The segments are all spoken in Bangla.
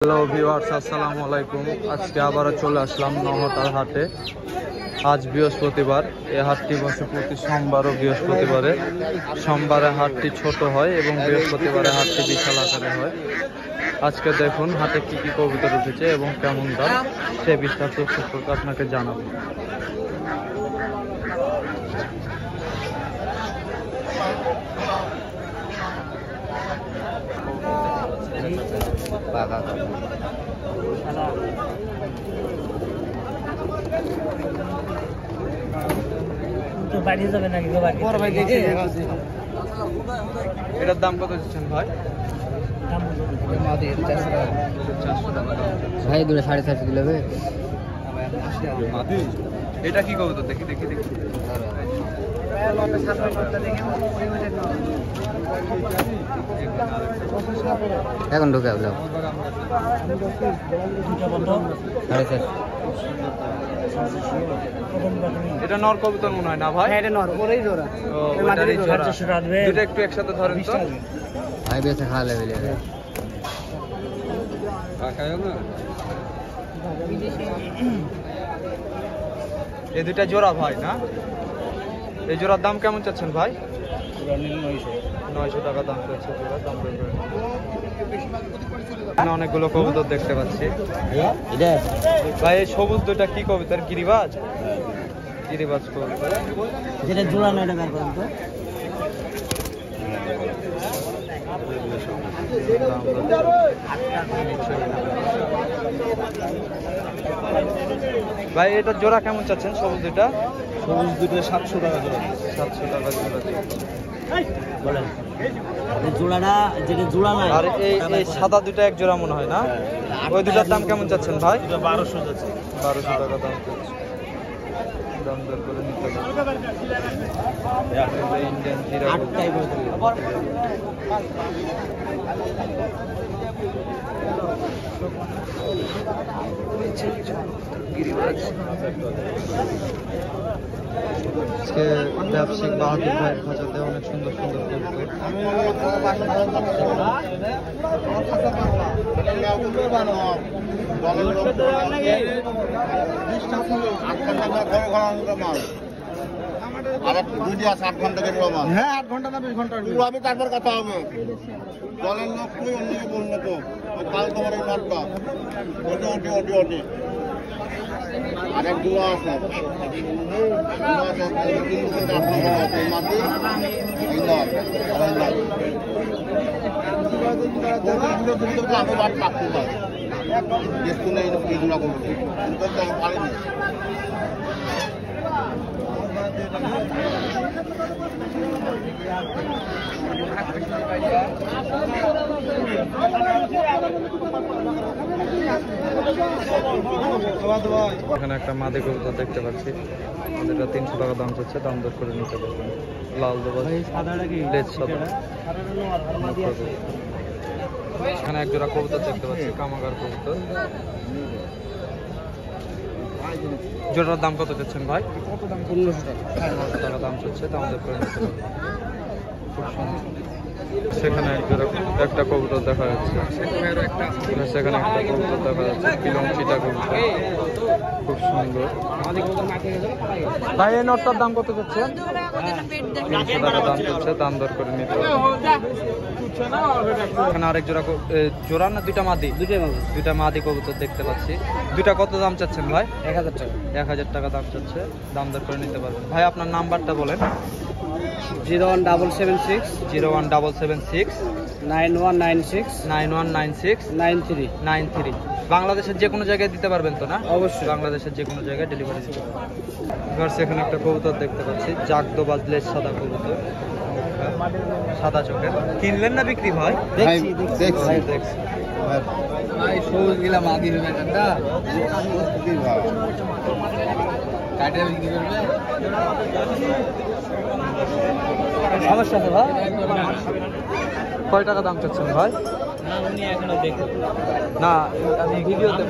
হ্যালো ভিউয়ার্স, আসসালামু আলাইকুম। আজকে আবারও চলে আসলাম নহটার হাটে। আজ বৃহস্পতিবার। এই হাটটি বসে প্রতি সোমবার ও বৃহস্পতিবারে। সোমবারে হাটটি ছোট হয় এবং বৃহস্পতিবারে হাটটি বিশাল আকারে হয়। আজকে দেখুন হাটে কি কি কবুতর উঠেছে এবং কেমন দাম, সে বিস্তারিত সম্পর্কে আপনাকে জানাবো। এটার দাম কত দিচ্ছেন ভাই? ভাই দুটো 450 কিলো হবে। এটা কি কবুতর? দেখি দেখি দেখি। এখন ঢুকে আসলাম। এটা নর কবুতর মনে হয় না ভাই? এটা নর, ওরই জোড়া। দুটো একটু একসাথে ধরেন তো। ভাই বেশি খাওয়া লেগে এই দুইটা জোড়া ভাই না? এই জোড়ার দাম কেমন চাচ্ছেন ভাই? 900 টাকা দাম চাচ্ছে জোড়া। দাম অনেকগুলো কবুতর দেখতে পাচ্ছি ভাই। এই সবুজ দুইটা কি কবুতর? গিরিবাজ? গিরিবাজ কবুতর। যেটা জোড়া নয়, এটা বের করেন তো। ভাই এটা জোড়া কেমন চাচ্ছেন সবুজ দুইটা? সবুজ দুটো 700 টাকা জোড়া। 700 টাকা জোড়া। বলেন জোড়াটা, যেটা জোড়া নাই। আর এই সাদা দুটো এক জোড়া মনে হয় না? ওই দুটার দাম কেমন চাচ্ছেন ভাই? 1200 যাচ্ছে। 1200 টাকা দাম চাচ্ছে। দাম দর করে নিতে হবে। ইন্ডিয়ান জিরা আটটাই বলতে আজকে ব্যবসায়িক বাহাদুর ভাইয়ের খাঁচাতে অনেক সুন্দর সুন্দর হ্যাঁ, 8 ঘন্টা না 20 ঘন্টা আমি তারপর কথা হবে। দলের লোক তুই অন্যকে বললো তো কাল তোমার এই মাঠটা ওটি ওটি ওটি ওটি আরেক দুয়া আছে আমি বাদ থাকতে পারি স্কুলে এইগুলা করছি আমি পারিনি। এখানে একটা মাদি কবুতর দেখতে পাচ্ছি। এটা 300 টাকা দাম চাচ্ছে। দাম দর করে নিতে পারবেন। লাল দোবাজ, লেজ সাদা। এখানে এক জোড়া কবুতর দেখতে পাচ্ছি, কামাগার কবুতর। জোড়ার দাম কত চাচ্ছেন ভাই? 1500 টাকা দাম চাচ্ছে। দাম দর করে নিতে পারবেন। খুব সুন্দর। সেখানে একটা কবুতর দেখা যাচ্ছে। সেখানে একটা কবুতর দেখা যাচ্ছে, পিলংচিটা কবুতর, খুব সুন্দর। ভাই এই নটটার দাম কত চাচ্ছে? 300 টাকা দাম চাচ্ছে। দাম দর করে নিতে হবে। এখানে আরেক জোড়া না দুইটা মাদি? দুইটা মাদি কবুতর দেখতে পাচ্ছি। দুইটা কত দাম চাচ্ছেন ভাই? 1000 টাকা। 1000 টাকা দাম চাচ্ছে। দাম দর করে নিতে পারবেন। ভাই আপনার নাম্বারটা বলেন। 01776 01776 9196 9196 93। 93। বাংলাদেশের যে কোনো জায়গায় দিতে পারবেন তো না? অবশ্যই। বাংলাদেশের যে কোনো জায়গায় ডেলিভারি দিতে পারবেন। এবার সেখানে একটা কবুতর দেখতে পাচ্ছি, জাগদো বাজলের সাদা কবুতর, সাদা চোখের। কিনলেন না বিক্রি ভাই? দেখছি। ভাই সবুজ গিলা মাদি হবে একটা কাটে বিক্রি করবে। সমস্যা আছে ভাই? কয় টাকা দাম চাচ্ছেন ভাই? না আমি ভিডিওতে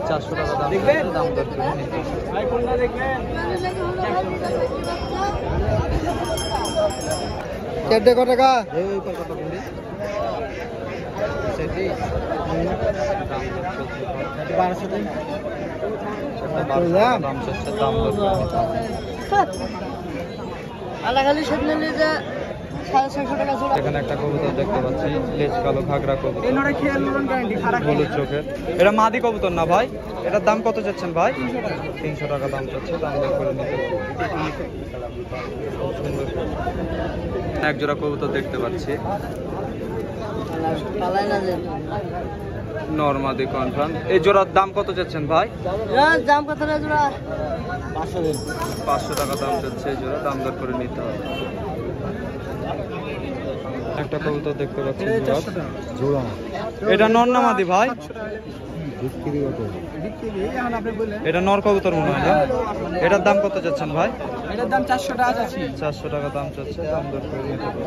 400 টাকা দাম। দেখবেন দাম দর করে নিতে। টাকা দাম চাচ্ছে, দাম দর করে নিতে হবে। এখানে একটা কবুতর দেখতে পাচ্ছি, লেজ কালো ঘাগরা কবুতর, হলুদ চোখের। এটা মাদি কবুতর না ভাই? এটার দাম কত চাচ্ছেন ভাই? 300 টাকা দাম চাচ্ছে, দাম দর করে নিতে হবে। এক জোড়া কবুতর দেখতে পাচ্ছি, নরমাদি কনফার্ম। এই জোড়ার দাম কত চাচ্ছেন ভাই? দাম কত জোড়া? 500 টাকা দাম চাচ্ছে এই জোড়া, দাম দর করে নিতে হবে। একটা কবুতর দেখতে পাচ্ছি জোড়া, এটা নর না মাদি ভাই? এটা নর কবুতর মনে হয় না? এটার দাম কত চাচ্ছেন ভাই? এটার দাম 400 টাকা আছে। 400 টাকা দাম চাচ্ছে, দাম দর করে নিতে হবে।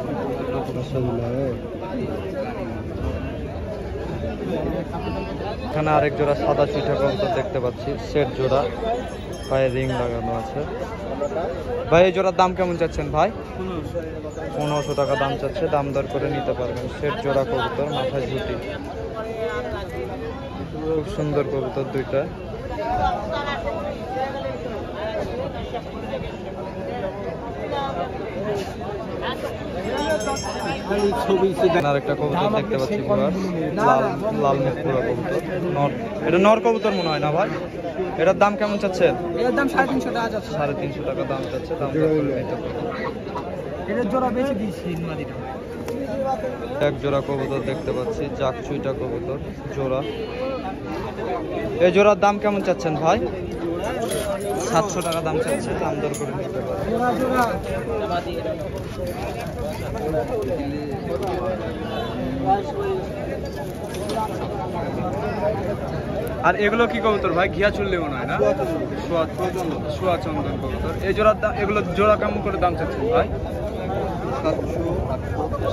এখানে আরেক জোড়া সাদা চিঠা কবুতর দেখতে পাচ্ছি, সেট জোড়া, পায়ে রিং লাগানো আছে। ভাই এই জোড়ার দাম কেমন চাচ্ছেন ভাই? 1500 টাকা দাম চাচ্ছে, দাম দর করে নিতে পারবেন। সেট জোড়া কবুতর, মাথায় ঝুটি, খুব সুন্দর কবুতর দুইটা। আরেকটা কবুতর দেখতে পাচ্ছি, লাল মুখপুরা কবুতর, নর। এটা নর কবুতর মনে হয় না ভাই? এটার দাম কেমন চাচ্ছেন? এটার দাম 350 টাকা যাচ্ছে। 350 টাকা দাম চাচ্ছে, দাম দর করে নিতে পারবেন। এটার জোড়া বেশি দিয়েছি মাদিটা। এক জোড়া কবুতর দেখতে পাচ্ছি, জাকচুইটা কবুতর জোড়া। এই জোড়ার দাম কেমন চাচ্ছেন ভাই? 700 টাকা দাম চাচ্ছে, দাম দর করে নিতে পারবেন। আর এগুলো কি কবুতর ভাই? ঘিয়া চুল্লি মনে হয় না? সোয়া চন্দন কবুতর। এই জোড়ার দাম, এগুলো জোড়া কেমন করে দাম চাচ্ছেন ভাই?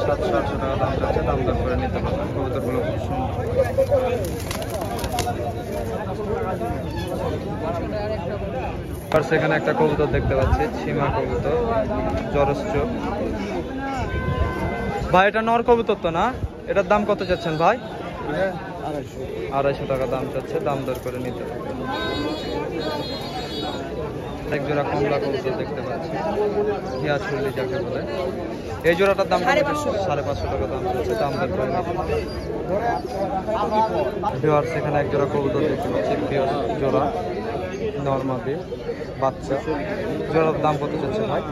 700-800 টাকা দাম চাচ্ছে, দাম দর করে নিতে পারবেন। কবুতরগুলো খুব সুন্দর। আর সেখানে একটা কবুতর দেখতে পাচ্ছি, সীমা কবুতর, জরস চোখ। ভাই এটা নর কবুতর তো না? এটার দাম কত চাচ্ছেন ভাই? 250 টাকা দাম চাচ্ছে, দাম দর করে নিতে পারবেন। এক জোড়া কমলা কবুতর দেখতে পাচ্ছি, ঘিয়া চুল্লি যাকে বলে। এই জোড়াটার দাম 550 টাকা দাম চাচ্ছে, দাম দর করে নিতে পারবেন। সেখানে এক জোড়া কবুতর দেখতে পাচ্ছি, জোড়া নরমাদি বাচ্চা। জোড়ার দাম কত চাচ্ছে ভাই?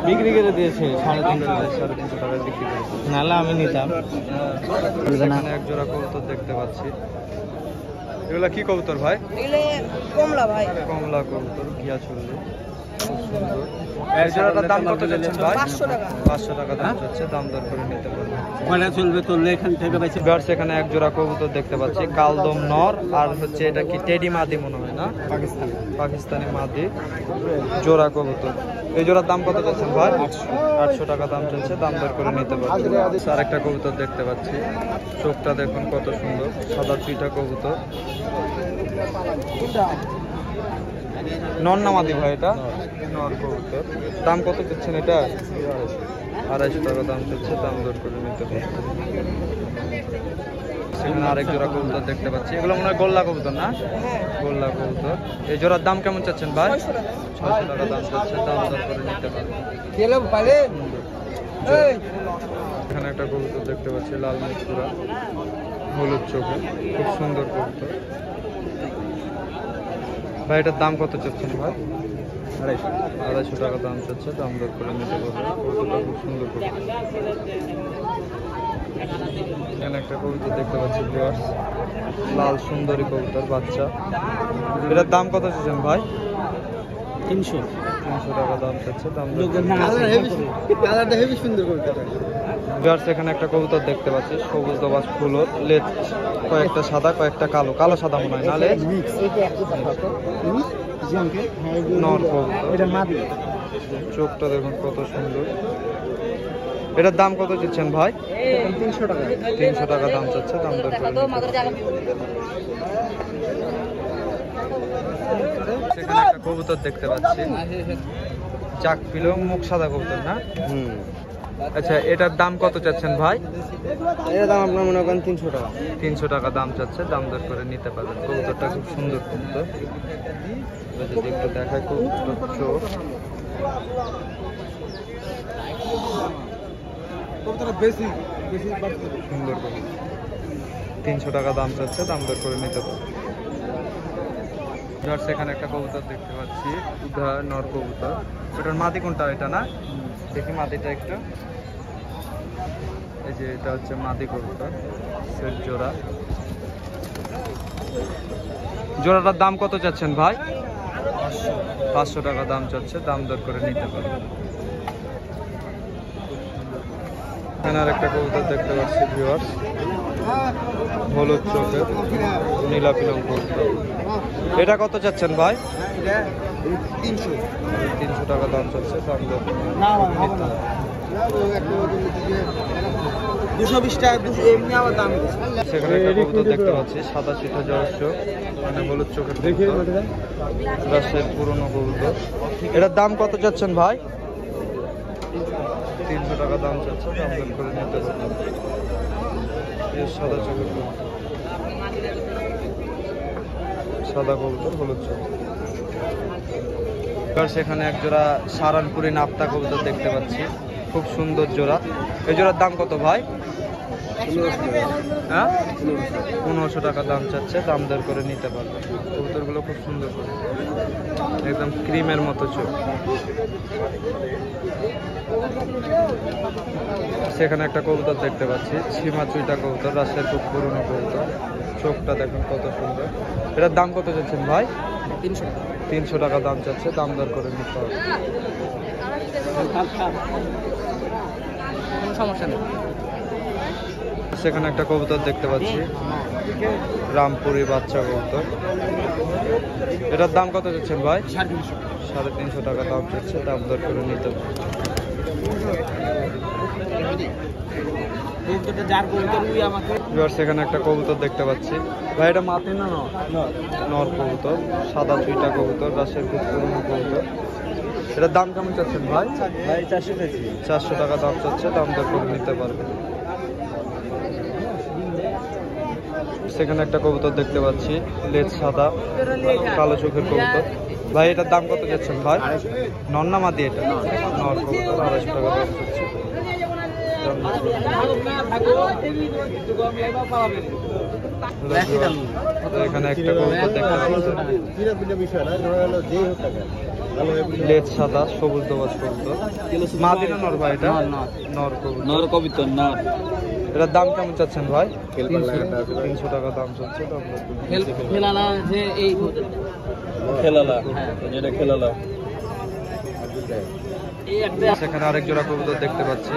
বিক্রি করে দিয়েছে 350 টাকায় বিক্রি করেছে। নাহলে আমি নিতাম। এখানে এক জোড়া কবুতর দেখতে পাচ্ছি। এগুলা কি কবুতর ভাই? কমলা ভাই। কমলা কবুতর, ঘিয়া চুল্লি, খুব সুন্দর। এই জোড়াটার দাম কত চাচ্ছেন ভাই? 500 টাকা। 500 টাকা দাম চাচ্ছে, দাম দর করে নিতে পারবেন। কয়টা চলবে তোর এখান থেকে বেশি? এখানে এক জোড়া কবুতর দেখতে পাচ্ছি, কালদম নর, আর হচ্ছে এটা কি টেডি মাদি মনে হয় না? পাকিস্তানি মাদি জোড়া কবুতর। এই জোড়ার দাম কত চাচ্ছেন ভাই? 800 টাকা দাম চলছে, দাম দর করে নিতে পারবেন। আর একটা কবুতর দেখতে পাচ্ছি, চোখটা দেখুন কত সুন্দর, সাদা চিটা কবুতর। নর না মাদি ভাই? এটা নর কবুতর। দাম কত চাচ্ছেন এটা? 250 টাকা দাম চাচ্ছে, দাম দর করে নিতে পারবেন। সেখানে আরেক জোড়া কবুতর দেখতে পাচ্ছি, এগুলো মনে হয় গোল্লা কবুতর না? গোল্লা কবুতর। এই জোড়ার দাম কেমন চাচ্ছেন ভাই? 600 টাকা দাম চাচ্ছে, দাম দর করে নিতে পারবেন। এখানে একটা কবুতর দেখতে পাচ্ছি, লাল মুখপুরা, হলুদ চোখে, খুব সুন্দর কবুতর। ভাই এটার দাম কত চাচ্ছেন ভাই? 250 টাকা দাম চাচ্ছে, দাম দর করে নিতে পারবেন। কবুতরটা খুব সুন্দর কবুতর। এখানে একটা কবুতর দেখতে পাচ্ছি, লাল সুন্দরী কবুতর বাচ্চা। এটার দাম কত চাচ্ছেন ভাই? 300 টাকা দাম চাচ্ছে, দাম সুন্দর কবুতর। এখানে একটা কবুতর দেখতে পাচ্ছি, সবুজ দবাস ফুলর, লেজ কয়েকটা সাদা কয়েকটা কালো, কালো সাদা মনে হয় না লেজ? নর কবুতর, চোখটা দেখুন কত সুন্দর। এটার দাম কত চাচ্ছেন ভাই? 300 টাকা। 300 টাকা দাম চাচ্ছে, দাম দর করে নিতে পারবেন। সেখানে একটা কবুতর দেখতে পাচ্ছি, চাক পিলো, মুখ সাদা কবুতর না? আচ্ছা, এটার দাম কত চাচ্ছেন ভাই? এর দাম আপনার মনে করেন 300 টাকা। 300 টাকা দাম চাচ্ছে, দাম দর করে নিতে পারবেন। কবুতরটা খুব সুন্দর কবুতর, যদি একটু দেখায় কবুতর চোখ। সুন্দর কবুতর, 300 টাকা দাম চাচ্ছে, দাম দর করে নিতে পারবেন। সেখানে একটা কবুতর দেখতে পাচ্ছি, উধা নর কবুতর। এটার মাদি কোনটা? এটা না, দেখি মাদিটা একটু। এই যে এটা হচ্ছে মাদি কবুতর, সেট জোড়া। জোড়াটার দাম কত চাচ্ছেন ভাই? 500 টাকা দাম চাচ্ছে, দাম দর করে নিতে পারবেন। এখানে আর একটা কবুতর দেখতে পাচ্ছি ভিউয়ার্স, হলুদ চোখের নীলাপিলম কবুতর। এটা কত চাচ্ছেন ভাই? 300 টাকা দাম চাচ্ছে, দাম দর করে নিতে পারবেন। 220 টাকা এমনি আমার দাম। সেখানে একটা কবুতর দেখতে পাচ্ছি, সাদা চিঠা জলের চোখ, মানে হলুদ চোখের কবুতর, রাজশাহীর পুরনো কবুতর। এটার দাম কত চাচ্ছেন ভাই? 300 টাকা দাম চাচ্ছে, দাম দর করে নিতে পারবেন। সাদা চোখের কবুতর, সাদা কবুতর, হলুদ চোখ। সেখানে এক জোড়া সারানপুরি নাপ্তা কবুতর দেখতে পাচ্ছি, খুব সুন্দর জোড়া। এই জোড়ার দাম কত ভাই? হ্যাঁ, 1500 টাকা দাম চাচ্ছে, দাম দর করে নিতে পারবেন। কবুতরগুলো খুব সুন্দর, একদম ক্রিমের মতো চোখ। সেখানে একটা কবুতর দেখতে পাচ্ছি, সীমা চুইটা কবুতর, রাজশাহীর খুব পুরনো কবুতর। চোখটা দেখুন কত সুন্দর। এটার দাম কত চাচ্ছেন ভাই? 300 টাকা দাম চাচ্ছে, দাম দর করে নিতে হবে। সমস্যা নেই। সেখানে একটা কবুতর দেখতে পাচ্ছি, রামপুরি বাচ্চা কবুতর। এটার দাম কত চাচ্ছেন ভাই? 350 টাকা দাম চাচ্ছে, দাম দর করে নিতে হবে। সেখানে একটা কবুতর দেখতে পাচ্ছি ভাই, এটা মাটি না নর কবুতর, সাদা চুইটা কবুতর, রাজশাহীর খুব পুরনো কবুতর। এটার দাম কেমন চাচ্ছেন ভাই? 400 টাকা দাম চাচ্ছে, দাম দর করে নিতে পারবে। সেখানে একটা কবুতর দেখতে পাচ্ছি, লেজ সাদা, কালো চোখের কবুতর। ভাই এটার দাম কত যাচ্ছেন ভাই? নর না মাদি? এটা নর কবুতর, 250 টাকা দাম চাচ্ছে। এখানে একটা কবুতর দেখতে পাচ্ছি, লেজ সাদা, সবুজ দোবাজ কবুতর। মাদি না নর ভাই? এটা নর কবুতর, নর কবিতর নর। এটার দাম কেমন চাচ্ছেন ভাই? 300 টাকা দাম চাচ্ছে, দাম খেলালা যে এই খেলালা, হ্যাঁ যেটা খেলালা। সেখানে আরেক জোড়া কবুতর দেখতে পাচ্ছি,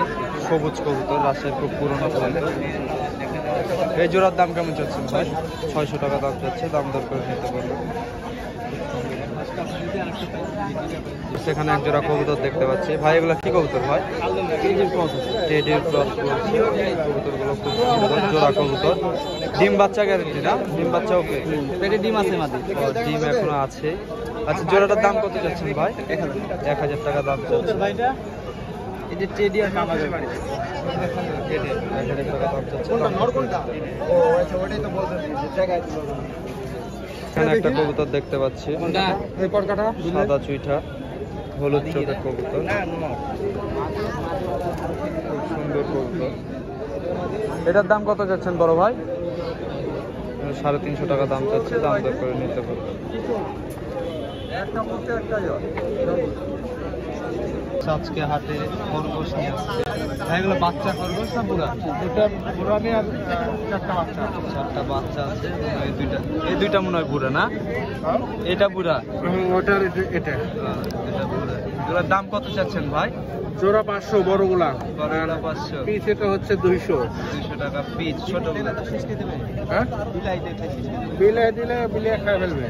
সবুজ কবুতর, রাজশাহীর খুব পুরনো কবুতর। এই জোড়ার দাম কেমন চাচ্ছেন ভাই? 600 টাকা দাম চাচ্ছে, দাম দর করে নিতে পারবেন। সেখানে এক জোড়া কবুতর দেখতে পাচ্ছি ভাই, এগুলো কি কবুতর ভাই? টেডির ক্রস কবুতরগুলো খুব সুন্দর, জোড়া কবুতর। ডিম বাচ্চা গ্যারেন্টি না? ডিম বাচ্চা ওকে, ডিম আছে মাদি, ডিম এখনো আছে। আচ্ছা, জোড়াটার দাম কত যাচ্ছেন ভাই? 1000 টাকা দাম চলছে। এই যে টেডি আর কামাজের বাড়ি 1000 টাকা দাম চাচ্ছে। এখানে একটা কবুতর দেখতে পাচ্ছি, সাদা চুইঠা, হলুদ চোখের কবুতর, খুব সুন্দর কবুতর। এটার দাম কত যাচ্ছেন বড় ভাই? 350 টাকা দাম চাচ্ছে, দাম দর করে নিতে পারবেন। আজকে হাটে খরগোশ নিয়ে আসছে, এগুলো বাচ্চা খরগোশ না বুড়া? দুটা বুড়া নিয়ে আর 4টা বাচ্চা, 4টা বাচ্চা আছে। এই দুইটা মনে হয় বুড়া না? এটা বুড়া, ওটার এটা এটা বুড়া। এগুলোর দাম কত চাচ্ছেন ভাই? জোড়া 500, বড়গুলা বড়গুলা 500, পিস এটা হচ্ছে 200 টাকা পিস। ছোটগুলা হ্যাঁ বিলাই দিলে বিলিয়ে খাই ফেলবে।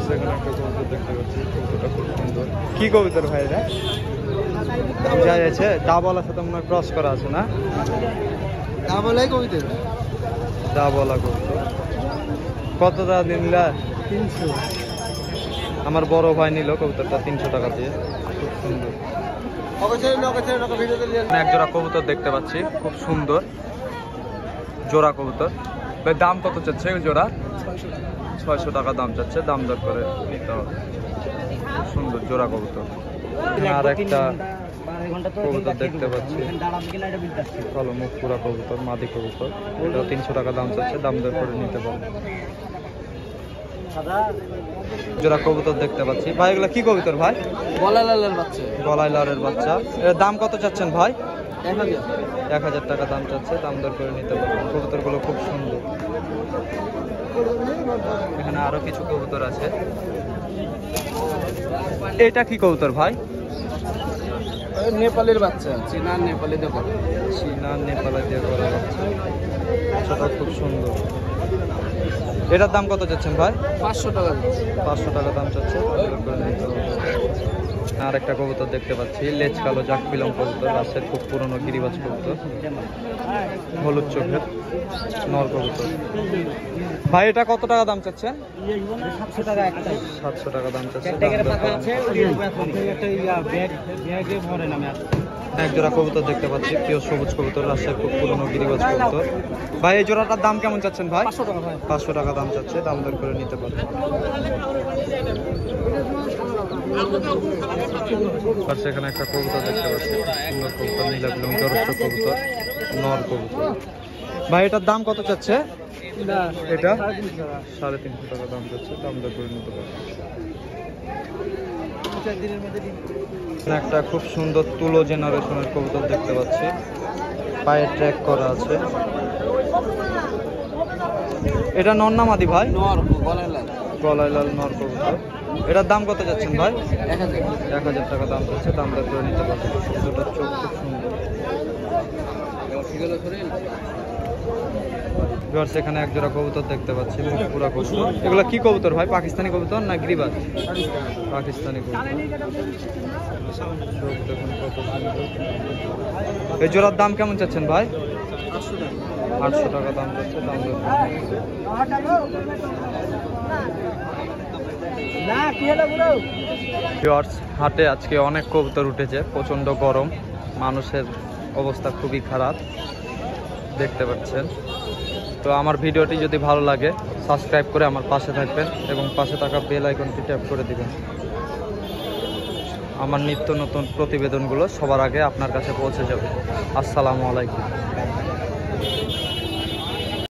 সেখানে একটা কবুতর দেখতে পাচ্ছি, কবুতরটা খুব সুন্দর। কি কবুতর ভাই এটা? যাই আছে, ডাবলার সাথে মনে হয় ক্রস করা আছে না? ডাবলাই কবিতা, ডাবলা কবুতর। কত টাকা নিলা? 300। আমার বড় ভাই নিল কবুতরটা 300 টাকা দিয়ে, খুব সুন্দর। এক জোড়া কবুতর দেখতে পাচ্ছি, খুব সুন্দর জোড়া কবুতর। ভাই দাম কত চাচ্ছে জোড়া? 600 টাকা দাম চাচ্ছে, দাম দর করে নিতে হবে। খুব সুন্দর জোড়া কবুতর। আর একটা কবুতর দেখতে পাচ্ছি, কালো মুখ পুরা কবুতর, মাদি কবুতর। এটা 300 টাকা দাম চাচ্ছে, দাম দর করে নিতে পারবে। জোড়া কবুতর দেখতে পাচ্ছি। ভাই এগুলো কি কবুতর ভাই? গলায় লালের বাচ্চা। গলায় লারের বাচ্চা। এর দাম কত চাচ্ছেন ভাই? 1000। 1000 টাকা দাম চাচ্ছে, দাম দর করে নিতে পারবেন। কবুতরগুলো খুব সুন্দর। এখানে আরো কিছু কবুতর আছে। এটা কি কবুতর ভাই? নেপালের বাচ্চা, চীনা নেপালি দেখো। চীনা নেপালে দিয়ে করা বাচ্চা। বাচ্চাটা খুব সুন্দর। এটার দাম কত চাচ্ছেন ভাই? 500 টাকা। 500 টাকা দাম চাচ্ছে, দাম দর করে নিতে হবে। আর একটা কবুতর দেখতে পাচ্ছি, লেজ কালো জাক পিলং কবুতর, রাজশাহীর খুব পুরনো গিরিবাজ কবুতর, হলুদ চোখের নর কবুতর। ভাই এটা কত টাকা দাম চাচ্ছেন? 700 টাকা একটাই। 700 টাকা দাম চাচ্ছে। এক জোড়া কবুতর দেখতে পাচ্ছি, পিওর সবুজ কবুতর, রাজশাহীর খুব পুরনো গিরিবাজ কবুতর। ভাই এই জোড়াটার দাম কেমন চাচ্ছেন ভাই? 500 টাকা ভাই। 500 টাকা দাম চাচ্ছে, দাম দর করে নিতে পারবেন। আর সেখানে একটা কবুতর দেখতে পাচ্ছি, সুন্দর কবুতর, নীলা বিলং জরস্ট কবুতর, নর কবুতর। ভাই এটার দাম কত চাচ্ছে? এটা 350 টাকা দাম চাচ্ছে, দাম দর করে নিতে পারবেন। একটা খুব সুন্দর তুলো জেনারেশনের কবুতর দেখতে পাচ্ছি, পায়ে ট্র্যাক করা আছে। এটা নর না মাদি ভাই? নর, গলায় লাল। গলায় লাল নর কবুতর। এটার দাম কত যাচ্ছেন ভাই? 1000। 1000 টাকা দাম যাচ্ছে, দাম দর করে নিতে পারবেন। দুটোর চোখ খুব সুন্দর। সেখানে এক জোড়া কবুতর দেখতে পাচ্ছি, পুরা কবুতর। এগুলো কি কবুতর ভাই? পাকিস্তানি কবুতর না গিরিবাজ? পাকিস্তানি কবুতর। চোখ দেখুন কত সুন্দর। এই জোড়ার দাম কেমন চাচ্ছেন ভাই? 800 টাকা দাম যাচ্ছে, দাম দর করে নিতে পারবেন। হাটে আজকে অনেক কবুতর উঠেছে, প্রচন্ড গরম, মানুষের অবস্থা খুবই খারাপ দেখতে পাচ্ছেন। তো আমার ভিডিওটি যদি ভালো লাগে সাবস্ক্রাইব করে আমার পাশে থাকবেন এবং পাশে থাকা বেল আইকনটি ট্যাপ করে দিবেন। আমার নিত্য নতুন প্রতিবেদনগুলো সবার আগে আপনার কাছে পৌঁছে যাবে। আসসালামু আলাইকুম।